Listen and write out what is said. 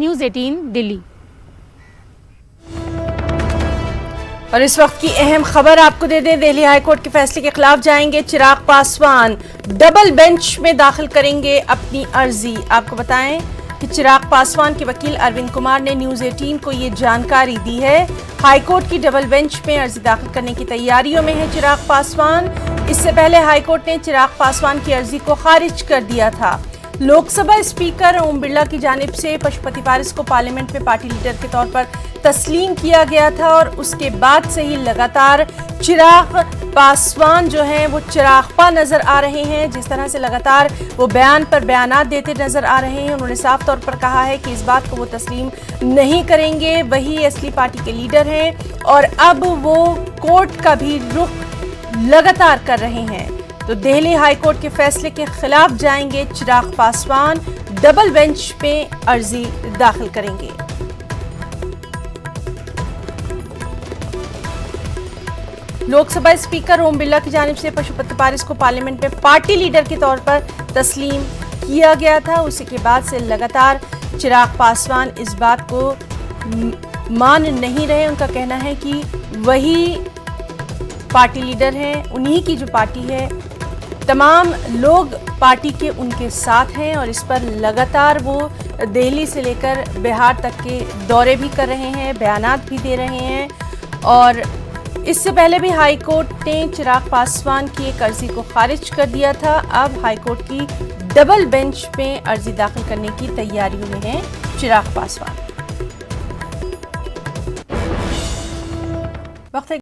News 18 Delhi. और इस वक्त की अहम खबर आपको दे दें, दिल्ली हाईकोर्ट के फैसले के खिलाफ जाएंगे चिराग पासवान, डबल बेंच में दाखिल करेंगे अपनी अर्जी। आपको बताएं कि चिराग पासवान के वकील अरविंद कुमार ने न्यूज़ 18 को ये जानकारी दी है। हाईकोर्ट की डबल बेंच में अर्जी दाखिल करने की तैयारियों में है चिराग पासवान। इससे पहले हाईकोर्ट ने चिराग पासवान की अर्जी को खारिज कर दिया था। लोकसभा स्पीकर ओम बिरला की जानिब से पशुपति पारस को पार्लियामेंट में पार्टी लीडर के तौर पर तस्लीम किया गया था और उसके बाद से ही लगातार चिराग पासवान जो हैं वो चिरागपा नजर आ रहे हैं। जिस तरह से लगातार वो बयान पर बयानात देते नजर आ रहे हैं, उन्होंने साफ तौर पर कहा है कि इस बात को वो तस्लीम नहीं करेंगे, वही असली पार्टी के लीडर हैं और अब वो कोर्ट का भी रुख लगातार कर रहे हैं। तो दिल्ली हाईकोर्ट के फैसले के खिलाफ जाएंगे चिराग पासवान, डबल बेंच पे अर्जी दाखिल करेंगे। लोकसभा स्पीकर ओम बिरला की जानिब से पशुपति पारस को पार्लियामेंट में पार्टी लीडर के तौर पर तस्लीम किया गया था। उसी के बाद से लगातार चिराग पासवान इस बात को मान नहीं रहे। उनका कहना है कि वही पार्टी लीडर हैं, उन्हीं की जो पार्टी है, तमाम लोग पार्टी के उनके साथ हैं और इस पर लगातार वो दिल्ली से लेकर बिहार तक के दौरे भी कर रहे हैं, बयानात भी दे रहे हैं। और इससे पहले भी हाईकोर्ट ने चिराग पासवान की एक अर्जी को खारिज कर दिया था। अब हाईकोर्ट की डबल बेंच में अर्जी दाखिल करने की तैयारियों में है चिराग पासवान। वक्त